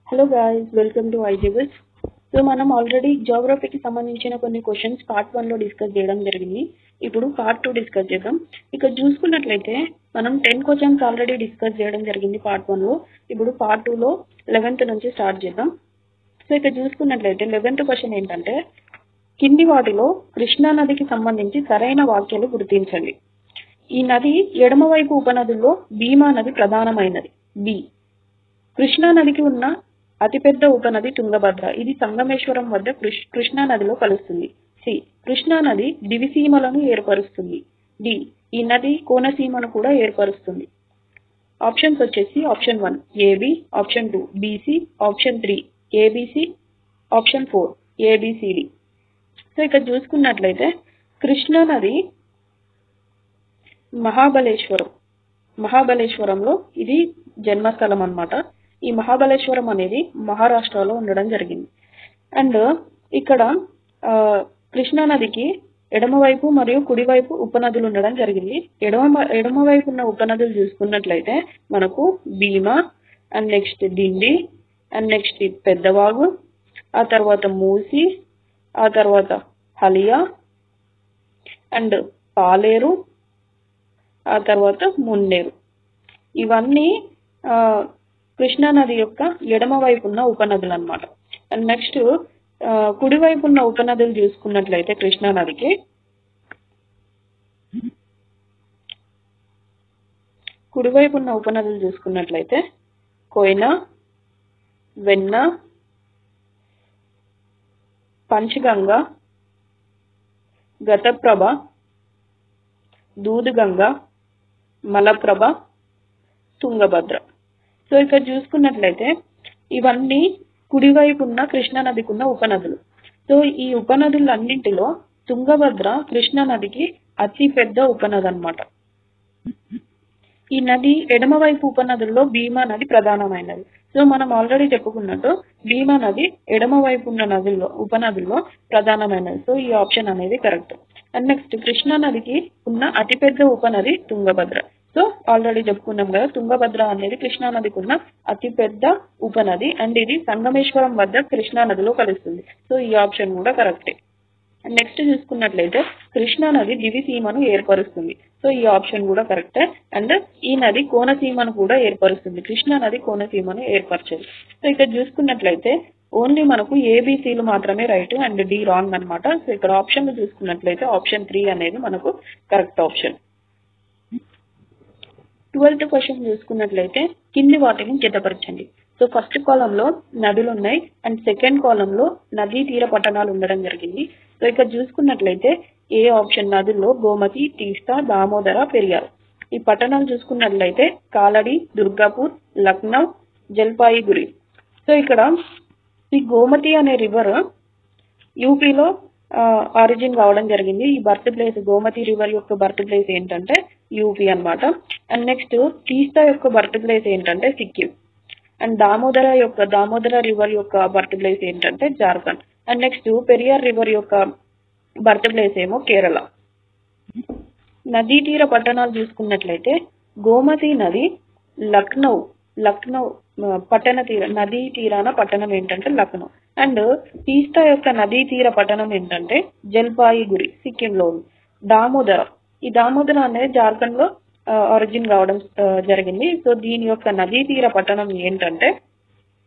Hello guys, welcome to ఐజీబస్. So మనం already జాగ్రఫీకి సంబంధించిన కొన్ని క్వశ్చన్స్ పార్ట్ 1లో డిస్కస్ చేయడం జరిగింది. ఇప్పుడు పార్ట్ 2 డిస్కస్ చేద్దాం. ఇక్కడ చూసుకున్నట్లయితే మనం 10 క్వశ్చన్స్ ఆల్రెడీ డిస్కస్ చేయడం జరిగింది పార్ట్ 1లో. ఇప్పుడు పార్ట్ 2లో 11th నుంచి స్టార్ట్ చేద్దాం. సో ఇక్కడ చూసుకున్నట్లయితే 11th క్వశ్చన్ ఏంటంటే, కింది వాటిలో కృష్ణా నదికి సంబంధించి సరైన వాక్యాలు గుర్తించండి. ఈ నది ఎడమవైపు ఉపనదుల్లో భీమా నది ప్రధానమైనది. బి. కృష్ణా నదికి ఉన్న అతిపెద్ద ఉపనది తుంగభద్ర. ఇది సంగమేశ్వరం వద్ద కృష్ణా నదిలో కలుస్తుంది. సి. కృష్ణా నది దివిసీమలను ఏర్పరుస్తుంది. డి. ఈ నది కోనసీమను కూడా ఏర్పరుస్తుంది. ఆప్షన్స్ వచ్చేసి option 1 A B, option 2 B C, option 3 A B C, option 4 A B C D. So ఇక్కడ చూసుకున్నట్లయితే కృష్ణా నది మహాబలేశ్వరంలో ఇది జన్మస్థలం అన్నమాట. ఈ మహాబలేశ్వరం అనేది మహారాష్ట్రలో ఉండడం జరిగింది. అండ్ ఇక్కడ కృష్ణా నదికి ఎడమవైపు మరియు కుడివైపు ఉపనదులు ఉండడం జరిగింది. ఎడమవైపు ఉన్న ఉపనదులు చూసుకున్నట్లయితే మనకు Bhima, and next Dindi, and next Peddavagu, ఆ తర్వాత మూసి, ఆ తర్వాత హలియా, అండ్ పాలేరు, ఆ తర్వాత మున్నేరు. ఇవన్నీ కృష్ణా నది యొక్క ఎడమవైపు ఉన్న ఉపనదులు అన్నమాట. అండ్ నెక్స్ట్ కుడివైపు ఉన్న ఉపనదులు చూసుకున్నట్లయితే కృష్ణా నదికి కుడివైపు ఉన్న ఉపనదులు చూసుకున్నట్లయితే కోయనా, వెన్న, పంచగంగ, గతప్రభ, దూదుగంగ, మలప్రభ, తుంగభద్ర. సో ఇక్కడ చూసుకున్నట్లయితే ఇవన్నీ కుడివైపు ఉన్న కృష్ణా నదికి ఉన్న ఉపనదులు. సో ఈ ఉపనదులన్నింటిలో తుంగభద్ర కృష్ణా నదికి అతి పెద్ద ఉపనది అన్నమాట. ఈ నది ఎడమవైపు ఉపనదుల్లో భీమా నది ప్రధానమైనది. సో మనం ఆల్రెడీ చెప్పుకున్నట్టు భీమా నది ఎడమవైపు ఉన్న ఉపనదుల్లో ప్రధానమైనది. సో ఈ ఆప్షన్ అనేది కరెక్ట్. అండ్ నెక్స్ట్ కృష్ణా నదికి ఉన్న అతిపెద్ద ఉపనది తుంగభద్ర. సో ఆల్రెడీ చెప్పుకున్నాం కదా, తుంగభద్ర అనేది కృష్ణా నదికి ఉన్న అతిపెద్ద ఉపనది. అండ్ ఇది సంగమేశ్వరం వద్ద కృష్ణా నదిలో కలుస్తుంది. సో ఈ ఆప్షన్ కూడా కరెక్టే. నెక్స్ట్ చూసుకున్నట్లయితే కృష్ణా నది దివిసీమను ఏర్పరుస్తుంది. సో ఈ ఆప్షన్ కూడా కరెక్టే. అండ్ ఈ నది కోనసీమను కూడా ఏర్పరుస్తుంది. కృష్ణా నది కోనసీమను ఏర్పరచదు. సో ఇక్కడ చూసుకున్నట్లయితే ఓన్లీ మనకు ఏబిసిలు మాత్రమే రైట్ అండ్ డి రాంగ్ అనమాట. సో ఇక్కడ ఆప్షన్ చూసుకున్నట్లయితే ఆప్షన్ 3 అనేది మనకు కరెక్ట్ ఆప్షన్. 12th క్వశ్చన్ చూసుకున్నట్లయితే కింది వాటిని జతపరచండి. సో ఫస్ట్ కాలంలో నదులు ఉన్నాయి అండ్ సెకండ్ కాలంలో నదీ తీర పట్టణాలు ఉండడం జరిగింది. సో ఇక్కడ చూసుకున్నట్లయితే ఏ ఆప్షన్ నదుల్లో గోమతి, తీస్తా, దామోదర, పెరియార్. ఈ పట్టణాలు చూసుకున్నట్లయితే కాలడి, దుర్గాపూర్, లక్నో, జల్పాయిగురి. సో ఇక్కడ ఈ గోమతి అనే రివర్ యూపీలో ఆరిజిన్ కావడం జరిగింది. ఈ బర్త్ ప్లేస్ గోమతి రివర్ యొక్క బర్త్ ప్లేస్ ఏంటంటే యూపీ అన్నమాట. అండ్ నెక్స్ట్ తీస్తా యొక్క బర్త్ ప్లేస్ ఏంటంటే సిక్కిం. అండ్ దామోదర రివర్ యొక్క బర్త్ ప్లేస్ ఏంటంటే Jharkhand. And next Periyar river యొక్క బర్త్ ప్లేస్ ఏమో కేరళ. నదీ తీర పట్టణాలు చూసుకున్నట్లయితే గోమతి నది లక్నో నదీ తీరాన పట్టణం ఏంటంటే లక్నో. అండ్ తీస్తా యొక్క నదీ తీర పట్టణం ఏంటంటే జల్పాయిగురి, సిక్కింలో ఉంది. ఈ దామోదర అనేది జార్ఖండ్ లో ఆరిజిన్ కావడం జరిగింది. సో దీని యొక్క నదీ తీర పట్టణం ఏంటంటే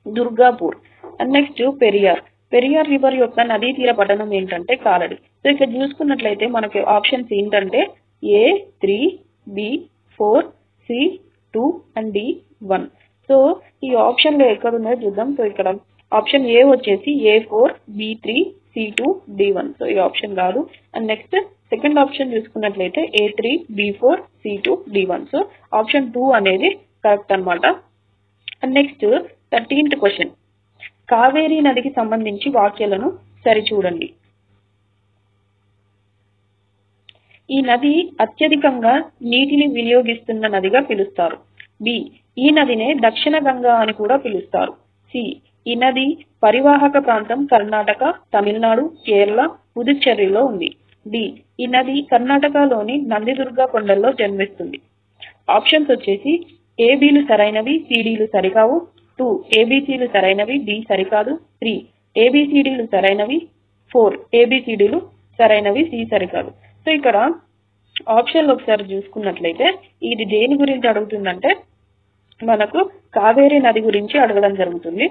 Durgapur. And next Periyar river యొక్క నదీ తీర పట్టణం ఏంటంటే కాలడి. సో ఇక్కడ చూసుకున్నట్లయితే మనకి ఆప్షన్స్ ఏంటంటే A 3, B 4, C 2 and D 1. So ఈ ఆప్షన్ లో ఎక్కడ ఉన్నాయో చూద్దాం. సో ఇక్కడ ఆప్షన్ ఏ వచ్చేసి A4, B3, C2, D1. So ఈ ఆప్షన్ కాదు. అండ్ నెక్స్ట్ సెకండ్ ఆప్షన్ చూసుకున్నట్లయితే A3, B4, C2, D1. So option 2 అనేది కరెక్ట్ అన్నమాట. And next 13th question, Kaveri నదికి సంబంధించి వాక్యాలను సరిచూడండి. ఈ నది అత్యధికంగా నీటిని వినియోగిస్తున్న నదిగా పిలుస్తారు. బి. ఈ నదినే దక్షిణ గంగా అని కూడా పిలుస్తారు. సి. ఈ నది పరివాహక ప్రాంతం కర్ణాటక, తమిళనాడు, కేరళ, పుదుచ్చేరిలో ఉంది. డి. ఈ నది కర్ణాటకలోని నందిదుర్గ కొండల్లో జన్మిస్తుంది. ఆప్షన్స్ వచ్చేసి ఏబీలు సరైనవి, సిడీలు సరికావు, 2 ఏబిసిలు సరైనవి, డి సరికాదు. 3 ఏబిసిడిలు సరైనవి, 4 ఏబిసిడిలు సరైనవి, సి సరికాదు. సో ఇక్కడ ఆప్షన్లు ఒకసారి చూసుకున్నట్లయితే ఇది దేని గురించి అడుగుతుందంటే మనకు కావేరీ నది గురించి అడగడం జరుగుతుంది.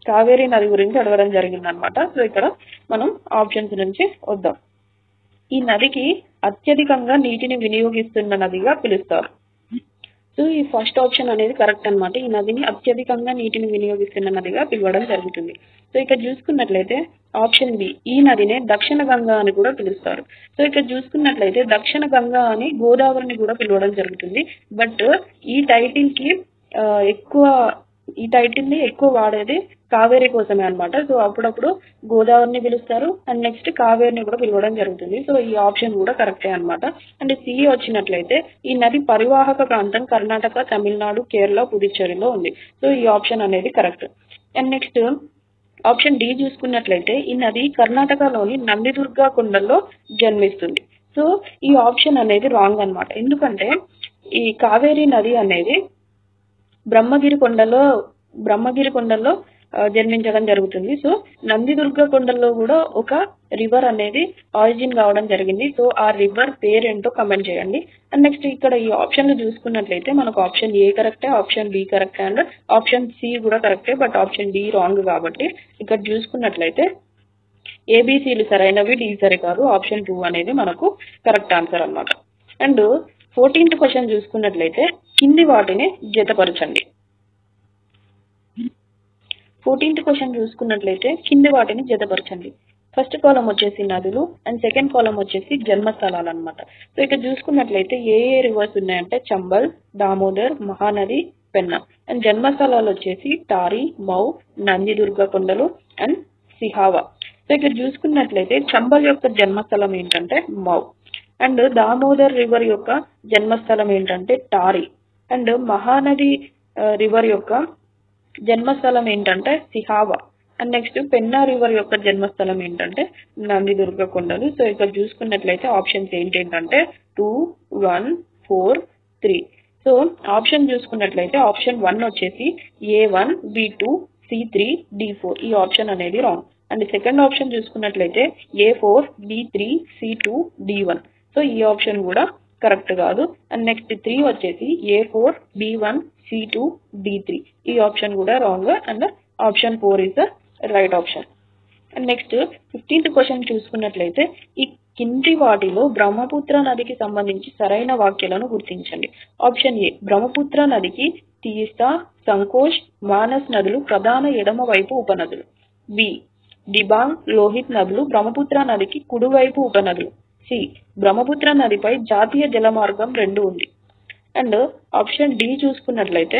కావేరీ నది గురించి అడగడం జరిగిందనమాట. సో ఇక్కడ మనం ఆప్షన్స్ నుంచి వద్దాం. ఈ నదికి అత్యధికంగా నీటిని వినియోగిస్తున్న నదిగా పిలుస్తారు. సో ఈ ఫస్ట్ ఆప్షన్ అనేది కరెక్ట్ అనమాట. ఈ నదిని అత్యధికంగా నీటిని వినియోగిస్తున్న నదిగా పిలవడం జరుగుతుంది. సో ఇక్కడ చూసుకున్నట్లయితే ఆప్షన్ బి, ఈ నదినే దక్షిణ గంగా అని కూడా పిలుస్తారు. సో ఇక్కడ చూసుకున్నట్లయితే దక్షిణ గంగా అని గోదావరిని కూడా పిలవడం జరుగుతుంది. బట్ ఈ టైటిల్ ని ఎక్కువ వాడేది కావేరీ కోసమే అనమాట. సో అప్పుడప్పుడు గోదావరిని పిలుస్తారు అండ్ నెక్స్ట్ కావేరిని కూడా పిలవడం జరుగుతుంది. సో ఈ ఆప్షన్ కూడా కరెక్టే అనమాట. అండ్ సి వచ్చినట్లయితే ఈ నది పరివాహక ప్రాంతం కర్ణాటక, తమిళనాడు, కేరళ, పుదుచ్చేరిలో ఉంది. సో ఈ ఆప్షన్ అనేది correct. And next option D చూసుకున్నట్లయితే ఈ నది కర్ణాటకలోని నందిదుర్గ కొండల్లో జన్మిస్తుంది. సో ఈ ఆప్షన్ అనేది రాంగ్ అనమాట. ఎందుకంటే ఈ కావేరీ నది అనేది బ్రహ్మగిరి కొండల్లో జన్మించడం జరుగుతుంది. సో నందిదుర్గ కొండల్లో కూడా ఒక రివర్ అనేది ఆరిజిన్ కావడం జరిగింది. సో ఆ రివర్ పేరేంటో కమెంట్ చేయండి. అండ్ నెక్స్ట్ ఇక్కడ ఈ ఆప్షన్లు చూసుకున్నట్లయితే మనకు ఆప్షన్ ఏ కరెక్టే, ఆప్షన్ బి కరెక్టే అండ్ ఆప్షన్ సి కూడా కరెక్టే. బట్ ఆప్షన్ డి రాంగ్ కాబట్టి ఇక్కడ చూసుకున్నట్లయితే ఏబిసిలు సరైనవి, డి సరికాదు. ఆప్షన్ 2 అనేది మనకు కరెక్ట్ ఆన్సర్ అన్నమాట. అండ్ 14th క్వశ్చన్ చూసుకున్నట్లయితే కింది వాటిని జతపరచండి. 14th క్వశ్చన్ చూసుకున్నట్లయితే కింది వాటిని జతపరచండి. ఫస్ట్ కాలం వచ్చేసి నదులు అండ్ సెకండ్ కాలం వచ్చేసి జన్మస్థలాలు అనమాట. సో ఇక్కడ చూసుకున్నట్లయితే ఏ రివర్స్ ఉన్నాయంటే చంబల్, దామోదర్, మహానది, పెన్నా. అండ్ జన్మస్థలాలు వచ్చేసి టారీ, మౌ, నందిదుర్గ కొండలు అండ్ సిహావా. సో ఇక్కడ చూసుకున్నట్లయితే చంబల్ యొక్క జన్మస్థలం ఏంటంటే మౌ అండ్ దామోదర్ రివర్ యొక్క జన్మస్థలం ఏంటంటే టారీ అండ్ మహానది రివర్ యొక్క జన్మస్థలం ఏంటంటే సిహావా అండ్ నెక్స్ట్ పెన్నా రివర్ యొక్క జన్మస్థలం ఏంటంటే నందిదుర్గ కొండలు. సో ఇక్కడ చూసుకున్నట్లయితే ఆప్షన్స్ ఏంటంటే 2, 1, 4, 3. సో ఆప్షన్ చూసుకున్నట్లయితే ఆప్షన్ 1 వచ్చేసి A1, B2, C3, D4. ఈ ఆప్షన్ అనేది రాంగ్. అండ్ సెకండ్ ఆప్షన్ చూసుకున్నట్లయితే A4, B3, C2, D1. So ఈ ఆప్షన్ కూడా కరెక్ట్ కాదు. అండ్ నెక్స్ట్ 3 వచ్చేసి A4, B1, C2, D3. ఈ ఆప్షన్ కూడా wrong and option 4 is the right option. And next 15th question చూసుకున్నట్లయితే ఈ కింది వాటిలో బ్రహ్మపుత్ర నదికి సంబంధించి సరైన వాక్యాలను గుర్తించండి. ఆప్షన్ ఏ, బ్రహ్మపుత్ర నదికి తీస్తా, సంకోష్, మానస్ నదులు ప్రధాన ఎడమ వైపు ఉపనదులు. బి, దిబాంగ్, లోహిత్ నదులు బ్రహ్మపుత్ర నదికి కుడివైపు ఉపనదులు. సి, బ్రహ్మపుత్ర నదిపై జాతీయ జలమార్గం 2 ఉంది. అండ్ ఆప్షన్ డి చూసుకున్నట్లయితే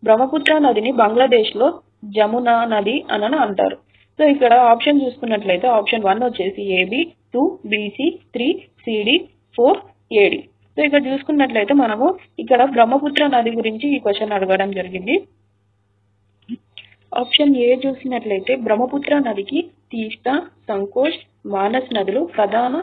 బ్రహ్మపుత్ర నదిని బంగ్లాదేశ్ లో జమునా నది అని అంటారు. సో ఇక్కడ ఆప్షన్ చూసుకున్నట్లయితే ఆప్షన్ 1 వచ్చేసి A B, 2 B C, 3 C D, 4 A D. So ఇక్కడ చూసుకున్నట్లయితే మనము ఇక్కడ బ్రహ్మపుత్ర నది గురించి ఈ క్వశ్చన్ అడగడం జరిగింది. ఆప్షన్ ఏ చూసినట్లయితే బ్రహ్మపుత్ర నదికి తీస్తా, సంకోష్, మానస్ నదులు ప్రధాన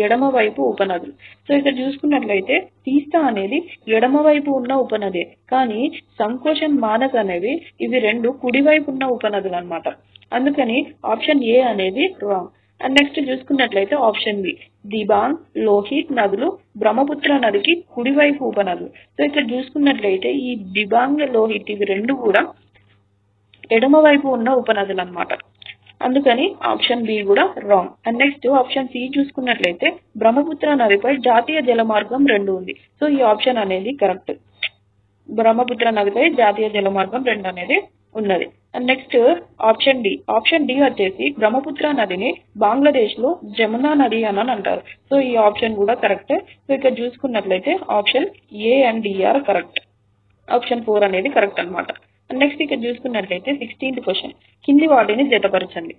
ఎడమ వైపు ఉపనదులు. సో ఇక్కడ చూసుకున్నట్లయితే తీస్తా అనేది ఎడమ వైపు ఉన్న ఉపనదే, కానీ సంకోష్ అండ్ మానస్ అనేవి ఇవి రెండు కుడివైపు ఉన్న ఉపనదులు అనమాట. అందుకని ఆప్షన్ ఏ అనేది రాంగ్. అండ్ నెక్స్ట్ చూసుకున్నట్లయితే ఆప్షన్ బి, దిబాంగ్, లోహిత్ నదులు బ్రహ్మపుత్ర నదికి కుడివైపు ఉపనదులు. సో ఇక్కడ చూసుకున్నట్లయితే ఈ దిబాంగ్, లోహిత్ ఇవి రెండు కూడా ఎడమ వైపు ఉన్న ఉపనదులు అనమాట. అందుకని ఆప్షన్ బి కూడా wrong. And next option C చూసుకున్నట్లయితే బ్రహ్మపుత్ర నదిపై జాతీయ జలమార్గం 2 ఉంది. సో ఈ ఆప్షన్ అనేది కరెక్ట్. బ్రహ్మపుత్ర నదిపై జాతీయ జలమార్గం 2 అనేది ఉన్నది. And next option D. Option D వచ్చేసి బ్రహ్మపుత్ర నదిని బంగ్లాదేశ్ లో జమునా నది అని అంటారు. సో ఈ ఆప్షన్ కూడా కరెక్ట్. సో ఇక్కడ చూసుకున్నట్లయితే option A and D are correct. Option 4 అనేది కరెక్ట్ అనమాట. నెక్స్ట్ ఇక్కడ చూసుకున్నట్లయితే 16th క్వశ్చన్, కింది వాటిని జతపరచండి.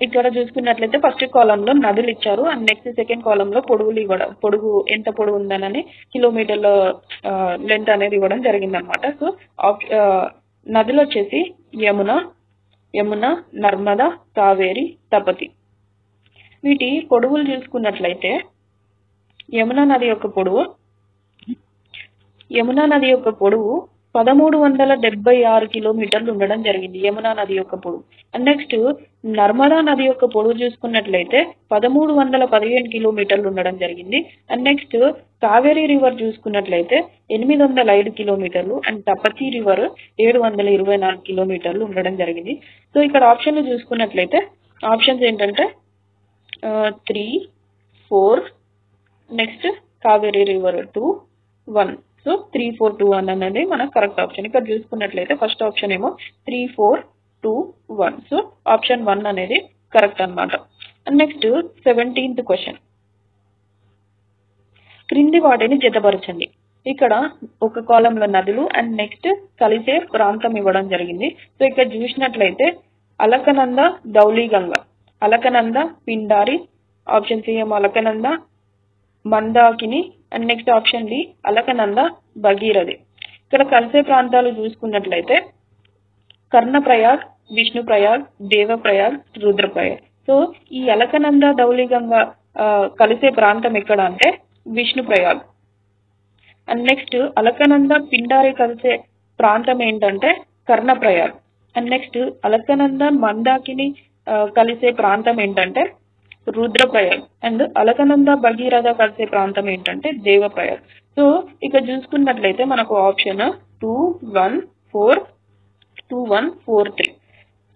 ఇక్కడ చూసుకున్నట్లయితే ఫస్ట్ కాలంలో నదులు ఇచ్చారు అండ్ నెక్స్ట్ సెకండ్ కాలంలో పొడుగులు ఇవ్వడం, పొడుగు ఎంత పొడుగు ఉందనని కిలోమీటర్ల లెంత్ అనేది ఇవ్వడం జరిగింది అనమాట. సో నదులు వచ్చేసి యమున, నర్మదా, కావేరి, తపతి. వీటి పొడుగులు చూసుకున్నట్లయితే యమునా నది యొక్క పొడవు 1376 కిలోమీటర్లు ఉండడం జరిగింది యమునా నది యొక్క పొడవు. అండ్ నెక్స్ట్ నర్మదా నది యొక్క పొడవు చూసుకున్నట్లయితే 1315 కిలోమీటర్లు ఉండడం జరిగింది. అండ్ నెక్స్ట్ కావేరీ రివర్ చూసుకున్నట్లయితే 805 కిలోమీటర్లు అండ్ తపతీ రివర్ 724 కిలోమీటర్లు ఉండడం జరిగింది. సో ఇక్కడ ఆప్షన్లు చూసుకున్నట్లయితే ఆప్షన్స్ ఏంటంటే 3, 4, నెక్స్ట్ కావేరీ రివర్ 2, 1. సో 3, 4, 2, 1 అనేది మనకు కరెక్ట్ ఆప్షన్. ఇక్కడ చూసుకున్నట్లయితే ఫస్ట్ ఆప్షన్ ఏమో 3, 4, 2, 1. సో ఆప్షన్ 1 అనేది కరెక్ట్ అన్నమాట. అండ్ నెక్స్ట్ 17th క్వశ్చన్, క్రింది వాటిని జతపరచండి. ఇక్కడ ఒక కాలంలో నదులు అండ్ నెక్స్ట్ కలిసే ప్రాంతం ఇవ్వడం జరిగింది. సో ఇక్కడ చూసినట్లయితే అలకనంద, ధౌలీగంగా, అలకనంద, పిండారి, ఆప్షన్ సి ఏమో Alaknanda, Mandakini and next option D Alaknanda, Bhagirathi. ఇక్కడ కలిసే ప్రాంతాలు చూసుకున్నట్లయితే కర్ణప్రయాగ్, విష్ణుప్రయాగ్, దేవప్రయాగ్, రుద్రప్రయాగ్. సో ఈ అలకనంద, ధౌలీగంగా కలిసే ప్రాంతం ఎక్కడ అంటే విష్ణుప్రయాగ్. అండ్ నెక్స్ట్ అలకనంద, పిండారి కలిసే ప్రాంతం ఏంటంటే కర్ణప్రయాగ్. అండ్ నెక్స్ట్ అలకనంద, మందాకిని కలిసే ప్రాంతం ఏంటంటే రుద్రప్రయాగ్. అండ్ అలకనంద, భగీరథ కలిసే ప్రాంతం ఏంటంటే దేవప్రయాగ్. సో ఇక్కడ చూసుకున్నట్లయితే మనకు ఆప్షన్ 2, 1, 4, 2, 1, 4, 3.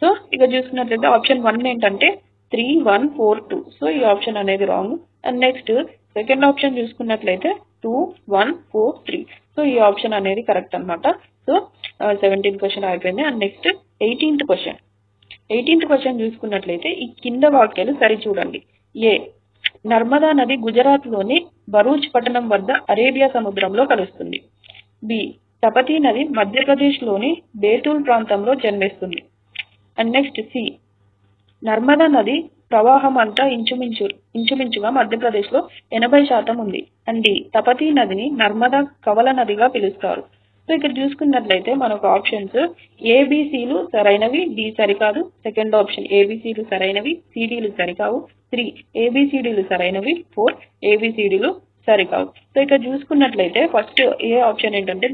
సో ఇక్కడ చూసుకున్నట్లయితే ఆప్షన్ 1 ఏంటంటే 3, 1, 4, 2. సో ఈ ఆప్షన్ అనేది wrong. And next second option చూసుకున్నట్లయితే 2, 1, 4, 3. సో ఈ ఆప్షన్ అనేది కరెక్ట్ అన్నమాట. సో 17th క్వశ్చన్ అయిపోయింది. And next 18th question. 18th question చూసుకున్నట్లయితే ఈ కింద వాక్యాలు సరిచూడండి. ఏ, నర్మదా నది గుజరాత్లోని భరూచ్ పట్టణం వద్ద అరేబియా సముద్రంలో కలుస్తుంది. బి, తపతీ నది మధ్యప్రదేశ్లోని బేతుల్ ప్రాంతంలో జన్మిస్తుంది. అండ్ నెక్స్ట్ సి, నర్మదా నది ప్రవాహం అంతా ఇంచుమించుగా మధ్యప్రదేశ్లో 80% ఉంది. అండ్ డి, తపతీ నదిని నర్మదా కవల నదిగా పిలుస్తారు. సో ఇక్కడ చూసుకున్నట్లయితే మనకు ఆప్షన్స్ ఏబిసిలు సరైనవి, డి సరికాదు. సెకండ్ ఆప్షన్ ఏబిసిలు సరైనవి, సిడిలు సరికావు. 3 ఏబిసిడిలు సరైనవి, 4 ఏబిసిడిలు సరికావు. సో ఇక్కడ చూసుకున్నట్లయితే ఫస్ట్ ఏ ఆప్షన్ ఏంటంటే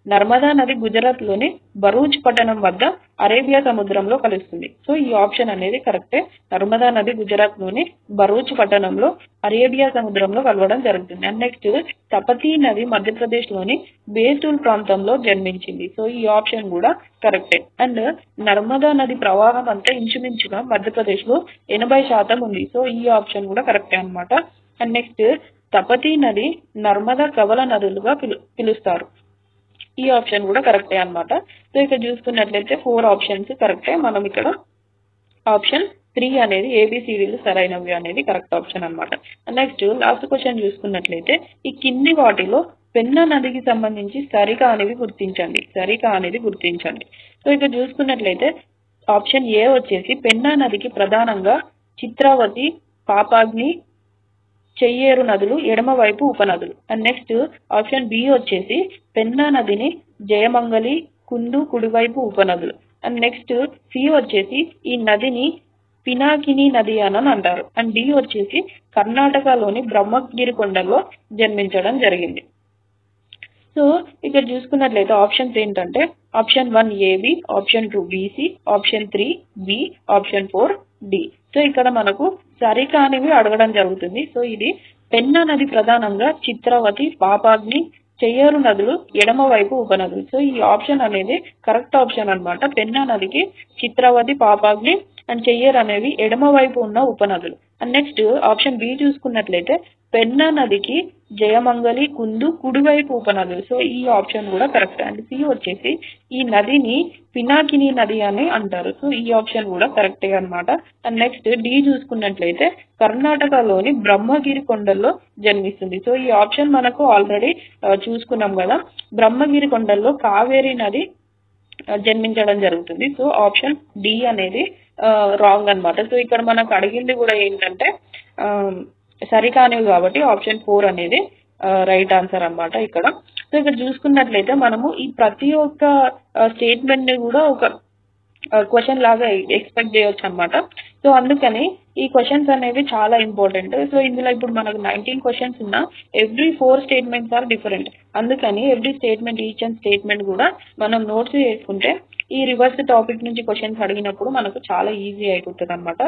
నర్మదా నది గుజరాత్లోని భరూచ్ పట్టణం వద్ద అరేబియా సముద్రంలో కలుస్తుంది. సో ఈ ఆప్షన్ అనేది కరెక్టే. నర్మదా నది గుజరాత్లోని భరూచ్ పట్టణంలో అరేబియా సముద్రంలో కలవడం జరుగుతుంది. అండ్ నెక్స్ట్ తపతీ నది మధ్యప్రదేశ్లోని బేతుల్ ప్రాంతంలో జన్మించింది. సో ఈ ఆప్షన్ కూడా కరెక్టే. అండ్ నర్మదా నది ప్రవాహం అంతా ఇంచుమించుగా మధ్యప్రదేశ్లో 80% ఉంది. సో ఈ ఆప్షన్ కూడా కరెక్టే అన్నమాట. అండ్ నెక్స్ట్ తపతీ నది నర్మదా కవల నదులుగా పిలుస్తారు. ఈ ఆప్షన్ కూడా కరెక్టే అన్నమాట. సో ఇక్కడ చూసుకున్నట్లయితే 4 ఆప్షన్స్ కరెక్టే. మనం ఇక్కడ ఆప్షన్ 3 అనేది ఏబిసిడీలు సరైనవి అనేది కరెక్ట్ ఆప్షన్ అన్నమాట. నెక్స్ట్ లాస్ట్ క్వశ్చన్ చూసుకున్నట్లయితే ఈ కింది వాటిలో పెన్నా నదికి సంబంధించి సరికానివి గుర్తించండి. సో ఇక్కడ చూసుకున్నట్లయితే ఆప్షన్ ఏ వచ్చేసి పెన్నా నదికి ప్రధానంగా చిత్రావతి, పాపాగ్ని, చెయ్యేరు నదులు ఎడమ వైపు ఉపనదులు. అండ్ నెక్స్ట్ ఆప్షన్ బి వచ్చేసి పెన్నా నదిని జయమంగళి, కుందు కుడివైపు ఉపనదులు. అండ్ నెక్స్ట్ సి వచ్చేసి ఈ నదిని పినాకిని నది అని అంటారు. అండ్ డి వచ్చేసి కర్ణాటకలోని బ్రహ్మగిరి కొండల్లో జన్మించడం జరిగింది. సో ఇక్కడ చూసుకున్నట్లయితే ఆప్షన్స్ ఏంటంటే option 1 A B, option 2 B C, option 3 B, option 4 D. So ఇక్కడ మనకు సరికానివి అడగడం జరుగుతుంది. సో ఇది పెన్నా నది ప్రధానంగా చిత్రావతి, పాపాగ్ని, చెయ్యేరు నదులు ఎడమ వైపు ఉపనదులు. సో ఈ ఆప్షన్ అనేది కరెక్ట్ ఆప్షన్ అన్నమాట. పెన్నా నదికి చిత్రావతి, పాపాగ్ని అండ్ చెయ్యేరు అనేవి ఎడమ వైపు ఉన్న ఉపనదులు. అండ్ నెక్స్ట్ ఆప్షన్ బి చూసుకున్నట్లయితే పెన్నా నదికి జయమంగళి, కుందు కుడివైపు ఉపనదులు. సో ఈ ఆప్షన్ కూడా కరెక్ట్. అండ్ సి వచ్చేసి ఈ నదిని పినాకిని నది అని అంటారు. సో ఈ ఆప్షన్ కూడా కరెక్టే అన్నమాట. అండ్ నెక్స్ట్ డి చూసుకున్నట్లయితే కర్ణాటకలోని బ్రహ్మగిరి కొండల్లో జన్మిస్తుంది. సో ఈ ఆప్షన్ మనకు ఆల్రెడీ చూసుకున్నాం కదా. బ్రహ్మగిరి కొండల్లో కావేరీ నది జన్మించడం జరుగుతుంది. సో ఆప్షన్ డి అనేది రాంగ్ అన్నమాట. సో ఇక్కడ మనకు అడిగింది కూడా ఏంటంటే సరికానివి కాబట్టి ఆప్షన్ 4 అనేది రైట్ ఆన్సర్ అన్నమాట ఇక్కడ. సో ఇక్కడ చూసుకున్నట్లయితే మనము ఈ ప్రతి ఒక్క స్టేట్మెంట్ ని కూడా ఒక క్వశ్చన్ లాగా ఎక్స్పెక్ట్ చేయొచ్చు అన్నమాట. సో అందుకని ఈ క్వశ్చన్స్ అనేవి చాలా ఇంపార్టెంట్. సో ఇందులో ఇప్పుడు మనకు 19 క్వశ్చన్స్ ఉన్నా ఎవ్రీ 4 స్టేట్మెంట్స్ ఆర్ డిఫరెంట్. అందుకని every statement each and statement కూడా మనం నోట్స్ చేసుకుంటే ఈ రివర్స్ టాపిక్ నుంచి క్వశ్చన్స్ అడిగినప్పుడు మనకు చాలా ఈజీ అయిపోతుంది అనమాట.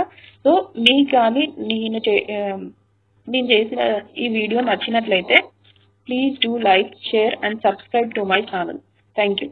సో మీకు కానీ నేను చేసిన ఈ వీడియో నచ్చినట్లయితే please do like, share and subscribe to my channel. Thank you.